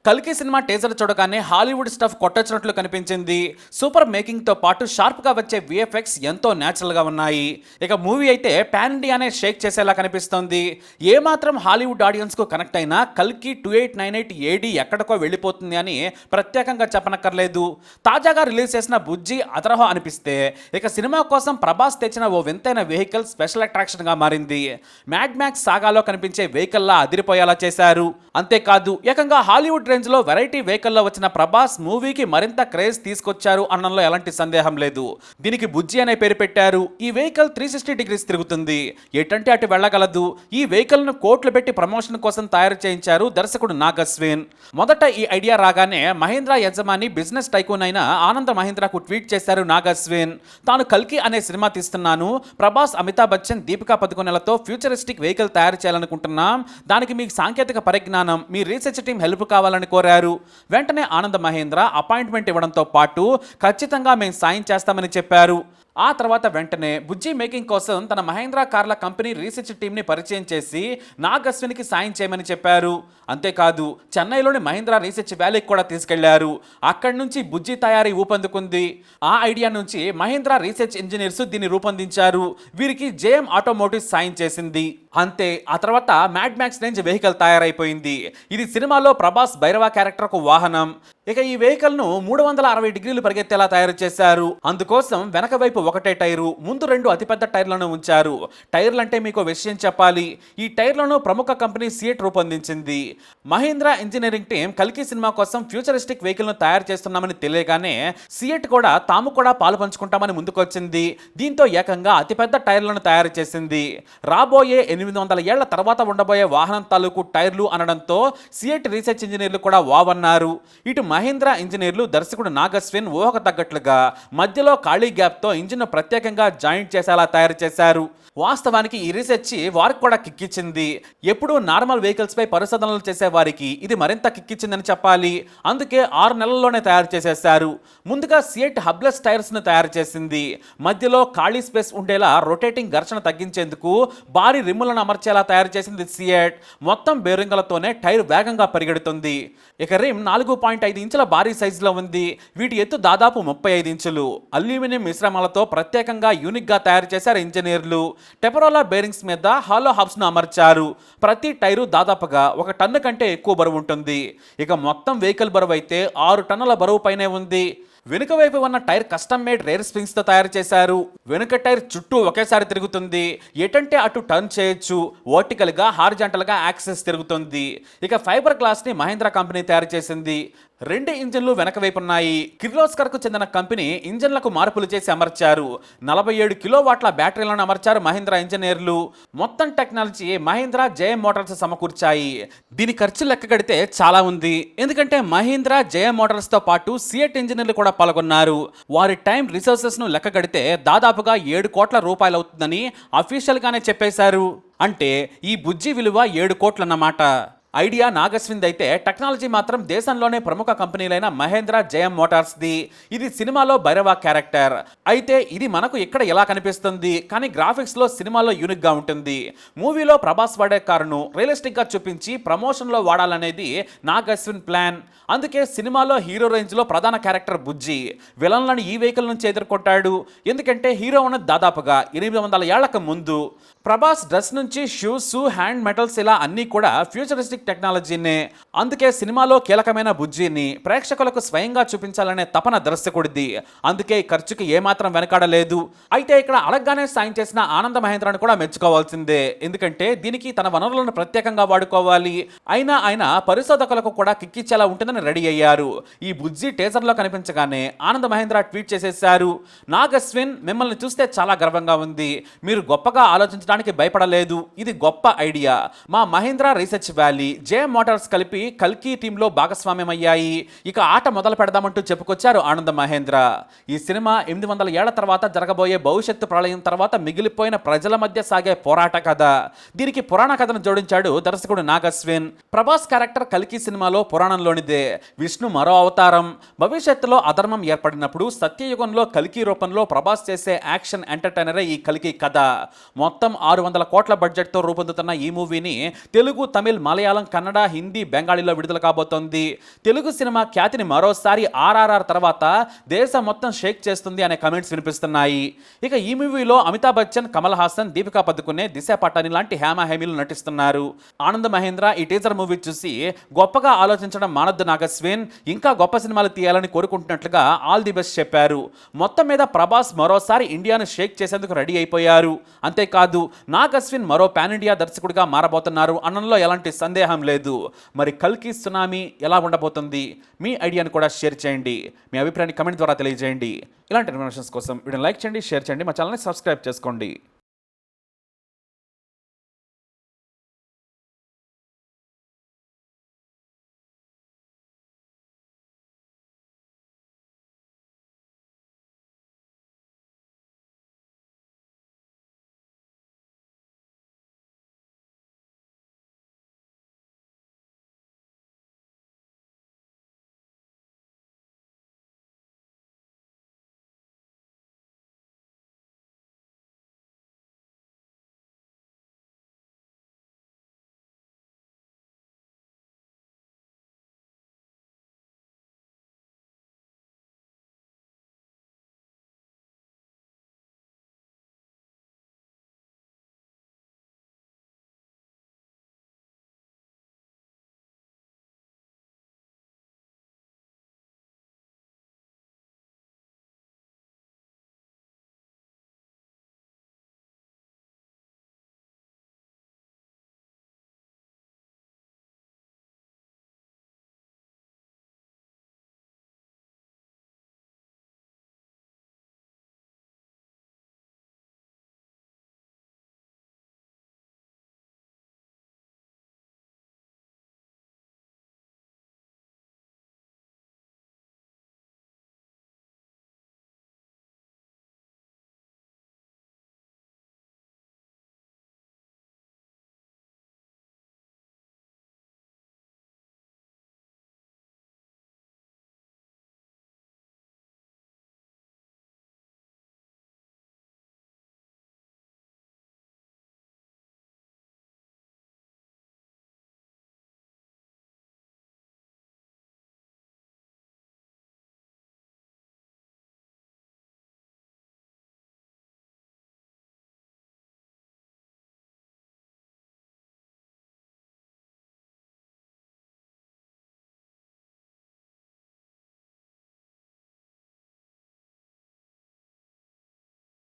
కల్కి cinema teaser చూడగానే Hollywood stuff కొట్టొచ్చినట్లు కనిపించింది. సూపర్ మేకింగ్ తో పాటు షార్ప్ గా వచ్చే విఎఫ్ఎక్స్ ఎంతో న్యాచురల్ గా ఉన్నాయి. ఇక మూవీ అయితే పాన్ ఇండియానే షేక్ చేసేలా కనిపిస్తోంది. ఏమాత్రం హాలీవుడ్ ఆడియన్స్ కు కనెక్ట్ అయినా కల్కి 2898 ఏడి ఎక్కడికో వెళ్ళిపోతుంది అని ప్రత్యేకంగా చెప్పనక్కర్లేదు. తాజాగా రిలీజ్ చేసిన బుజ్జి అతరహో అనిపిస్తే ఇక సినిమా కోసం ప్రభాస్ తెచ్చిన ఓ వింతైన వెహికల్ స్పెషల్ అట్రాక్షన్ గా మారింది. మ్యాడ్ మ్యాక్స్ సాగాలో కనిపించే వెహికల్ లా అదిరిపోయేలా చేశారు. అంతేకాదు ఏకంగా హాలీవుడ్ రేంజ్ లో వెరైటీ వెహికల్లో వచ్చిన ప్రభాస్ మూవీకి మరింత క్రేజ్ తీసుకొచ్చారు అనడంలో ఎలాంటి సందేహం లేదు. దీనికి బుజ్జి అనే పేరు పెట్టారు. ఈ వెహికల్ 360 డిగ్రీస్ తిరుగుతుంది, ఎటంటే అటు వెళ్ళగలదు. ఈ వెహికల్ ను కోట్లు పెట్టి ప్రమోషన్ కోసం తయారు చేయించారు దర్శకుడు నాగ్ అశ్విన్. మొదట ఈ ఐడియా రాగానే మహీంద్రా యజమాని బిజినెస్ టైకూన్ అయిన ఆనంద్ మహీంద్రాకు ట్వీట్ చేశారు నాగ్ అశ్విన్. తాను కల్కి అనే సినిమా తీస్తున్నాను, ప్రభాస్, అమితాబ్ బచ్చన్, దీపికా పదుకొనెలతో ఫ్యూచరిస్టిక్ వెహికల్ తయారు చేయాలనుకుంటున్నాం. దానికి మీకు సాంకేతిక పరిజ్ఞానం, మీ రీసెర్చ్ టీం హెల్ప్ కావాలని కోరారు. వెంటనే ఆనంద్ మహేంద్ర అపాయింట్మెంట్ ఇవ్వడంతో పాటు ఖచ్చితంగా మేము సాయం చేస్తామని చెప్పారు. ఆ తర్వాత వెంటనే బుజ్జి మేకింగ్ కోసం తన మహేంద్ర కార్ల కంపెనీ రీసెర్చ్ టీంని పరిచయం చేసి నాగ్ అశ్విన్కి సాయం చేయమని చెప్పారు. అంతేకాదు చెన్నైలోని మహీంద్రా రీసెర్చ్ వ్యాలీకి కూడా తీసుకెళ్లారు. అక్కడి నుంచి బుజ్జి తయారీ ఊపందుకుంది. ఆ ఐడియా నుంచి మహీంద్రా రీసెర్చ్ ఇంజనీర్స్ దీన్ని రూపొందించారు. వీరికి జేఎం ఆటోమోటివ్స్ సాయం చేసింది. అంతే, ఆ తర్వాత మ్యాడ్ మ్యాక్స్ రేంజ్ వెహికల్ తయారైపోయింది. ఇది సినిమాలో ప్రభాస్ భైరవ క్యారెక్టర్కు వాహనం. ఇక ఈ వెహికల్ ను 360 డిగ్రీలు పరిగెత్తేలా తయారు చేశారు. అందుకోసం వెనక వైపు ఒకటే టైరు, ముందు 2 అతిపెద్ద టైర్లను ఉంచారు. టైర్లంటే మీకు విషయం చెప్పాలి. ఈ టైర్లను ప్రముఖ కంపెనీ సియట్ రూపొందించింది. మహీంద్రా ఇంజనీరింగ్ టీం కల్కి సినిమా కోసం ఫ్యూచరిస్టిక్ వెహికల్ ను తయారు చేస్తున్నామని తెలియగానే సియట్ కూడా తాము కూడా పాలు పంచుకుంటామని ముందుకొచ్చింది. దీంతో ఏకంగా అతిపెద్ద టైర్లను తయారు చేసింది. రాబోయే 800 ఏళ్ల తర్వాత ఉండబోయే వాహనం తాలూకు టైర్లు అనడంతో సియట్ రీసెర్చ్ ఇంజనీర్లు కూడా వావన్నారు. ఇటు మహీంద్రా ఇంజనీర్లు దర్శకుడు నాగ్ అశ్విన్ ఊహకు తగ్గట్లుగా మధ్యలో ఖాళీ గ్యాప్తో ఇంజిన్ ప్రత్యేకంగా జాయింట్ చేసేలా తయారు చేశారు. వాస్తవానికి ఈ రీసెర్చ్ వారికి కూడా కిక్కిచ్చింది. ఎప్పుడూ నార్మల్ వెహికల్స్ పై పరిశోధనలు చేసే వారికి ఇది మరింత కిక్కిచ్చిందని చెప్పాలి. అందుకే 6 నెలల్లోనే తయారు చేసేశారు. ముందుగా సియట్ హబ్లెస్ టైర్స్ ను తయారు చేసింది. మధ్యలో ఖాళీ స్పేస్ ఉండేలా రొటేటింగ్ ఘర్షణ తగ్గించేందుకు భారీ రిమ్ములను అమర్చేలా తయారు చేసింది సియట్. మొత్తం బేరింగ్లతోనే టైర్ వేగంగా పరిగెడుతుంది. ఇక రిమ్ 4.5 ఇంచుల భారీ సైజులో ఉంది. వీటి ఎత్తు దాదాపు 35 ఇంచులు. అల్యూమినియం మిశ్రమాలతో ప్రత్యేకంగా యూనిక్ గా తయారు చేశారు ఇంజనీర్లు. టెపరోలా బేరింగ్స్ మీద హాలో హబ్స్ ను అమర్చారు. ప్రతి టైరు దాదాపుగా 1 టన్ను కంటే ఎక్కువ బరువు ఉంటుంది. ఇక మొత్తం వెహికల్ బరువు అయితే 6 టన్నుల బరువు పైనే ఉంది. వెనుక వైపు ఉన్న tyre custom made rear springs తో తయారు చేశారు. వెనుక టైర్ చుట్టూ ఒకేసారి తిరుగుతుంది. ఎటంటే అటు టర్న్ చేయొచ్చు. వర్టికల్ గా, హారిజాంటల్ గా యాక్సెస్ తిరుగుతుంది. ఇక ఫైబర్ గ్లాస్ ని మహీంద్రా కంపెనీ తయారు చేసింది. 2 ఇంజన్లు వెనక వైపు ఉన్నాయి. కిర్లోస్కర్ కు చెందిన కంపెనీ ఇంజన్లకు మార్పులు చేసి అమర్చారు. 47 కిలోవాట్ల బ్యాటరీలను అమర్చారు మహీంద్రా ఇంజనీర్లు. మొత్తం టెక్నాలజీ మహీంద్రా జేఎం మోటార్స్ సమకూర్చాయి. దీని ఖర్చు లెక్క కడితే చాలా ఉంది. ఎందుకంటే మహీంద్రా జేఎం మోటార్స్ తో పాటు సియట్ ఇంజనీర్లు కూడా పాల్గొన్నారు. వారి టైం రిసోర్సెస్ ను లెక్క కడితే దాదాపుగా 7 కోట్ల రూపాయలు అవుతుందని అఫీషియల్ గానే చెప్పేశారు. అంటే ఈ బుజ్జి విలువ 7 కోట్లన్నమాట. ఐడియా నాగ్ అశ్విన్ అయితే టెక్నాలజీ మాత్రం దేశంలోనే ప్రముఖ కంపెనీలైన మహేంద్ర జేఎం మోటార్స్ ది. ఇది సినిమాలో భైరవ క్యారెక్టర్. అయితే ఇది మనకు ఇక్కడ ఎలా కనిపిస్తుంది, కానీ గ్రాఫిక్స్ లో సినిమాలో యూనిక్ గా ఉంటుంది. మూవీలో ప్రభాస్ వాడే కారును రియలిస్టిక్ గా చూపించి ప్రమోషన్ లో వాడాలనేది నాగ్ అశ్విన్ ప్లాన్. అందుకే సినిమాలో హీరో రేంజ్ లో ప్రధాన క్యారెక్టర్ బుజ్జి విలన్లను ఈ వెహికల్ నుంచి ఎదుర్కొంటాడు. ఎందుకంటే హీరో ఉన్నది దాదాపుగా 800 ఏళ్లకు ముందు. ప్రభాస్ డ్రెస్ నుంచి షూస్, హ్యాండ్ మెటల్స్ ఇలా అన్నీ కూడా ఫ్యూచరిస్టిక్ టెక్నాలజీనే. అందుకే సినిమాలో కీలకమైన బుజ్జిని ప్రేక్షకులకు స్వయంగా చూపించాలనే తపన దర్శకుడిది. అందుకే ఈ ఖర్చుకి ఏమాత్రం వెనకాడలేదు. అయితే ఇక్కడ అడగగానే సాయం చేసిన ఆనంద మహేంద్రను కూడా మెచ్చుకోవాల్సిందే. ఎందుకంటే దీనికి తన వనరులను ప్రత్యేకంగా వాడుకోవాలి. అయినా ఆయన పరిశోధకులకు కూడా కిక్కిచ్చేలా ఉంటుందని రెడీ అయ్యారు. ఈ బుజ్జి టీజర్ లో కనిపించగానే ఆనంద మహేంద్ర ట్వీట్ చేసేశారు. నాగ్ అశ్విన్, మిమ్మల్ని చూస్తే చాలా గర్వంగా ఉంది. మీరు గొప్పగా ఆలోచించడానికి భయపడలేదు. ఇది గొప్ప ఐడియా. మా Mahindra Research Valley, JM Motors కలిపి కల్కి టీంలో భాగస్వామ్యం అయ్యాయి. ఇక ఆట మొదలు పెడదామంటూ చెప్పుకొచ్చారు ఆనంద మహేంద్ర. ఈ సినిమా 800 ఏళ్ల తర్వాత జరగబోయే భవిష్యత్తు ప్రళయం తర్వాత మిగిలిపోయిన ప్రజల మధ్య సాగే పోరాట కథ. దీనికి పురాణ కథను జోడించాడు దర్శకుడు నాగ్ అశ్విన్. ప్రభాస్ క్యారెక్టర్ కల్కి సినిమాలో పురాణంలోనిదే. విష్ణు మరో అవతారం. భవిష్యత్తులో అధర్మం ఏర్పడినప్పుడు సత్యయుగంలో కల్కి రూపంలో ప్రభాస్ చేసే యాక్షన్ ఎంటర్టైనరే ఈ కల్కి కథ. మొత్తం 600 కోట్ల బడ్జెట్తో రూపొందుతున్న ఈ మూవీని తెలుగు, తమిళ్, మలయాళం, కన్నడ, హిందీ, బెంగాలీలో విడుదల కాబోతోంది. తెలుగు సినిమా ఖ్యాతిని మరోసారి ఆర్ఆర్ఆర్ తర్వాత దేశం మొత్తం షేక్ చేస్తుంది అనే కమెంట్స్ వినిపిస్తున్నాయి. ఇక ఈ మూవీలో అమితాబ్ బచ్చన్, కమల్ హాసన్, దీపికా పదుకునే, దిశ పటాని లాంటి హేమీలు నటిస్తున్నారు. ఆనంద్ మహేంద్ర ఈ టీజర్ మూవీ చూసి గొప్పగా ఆలోచించడం మానద్దు నాగస్విన్, ఇంకా గొప్ప సినిమాలు తీయాలని కోరుకుంటున్నట్లుగా ఆల్ ది బెస్ట్ చెప్పారు. మొత్తం మీద ప్రభాస్ మరోసారి ఇండియాను షేక్ చేసేందుకు రెడీ అయిపోయారు. అంతేకాదు నాగస్విన్ మరో పాన్ ఇండియా దర్శకుడిగా మారబోతున్నారు అనడంలో ఎలాంటి సందేహం లేదు. మరి కల్కి సునామీ ఎలా ఉండబోతుంది? మీ ఐడియాను కూడా షేర్ చేయండి. మీ అభిప్రాయాన్ని కమెంట్ ద్వారా తెలియజేయండి. ఇలాంటి ఇన్ఫర్మేషన్స్ కోసం వీడియోని లైక్ చేయండి, షేర్ చేయండి, మా ఛానల్ని సబ్స్క్రైబ్ చేసుకోండి.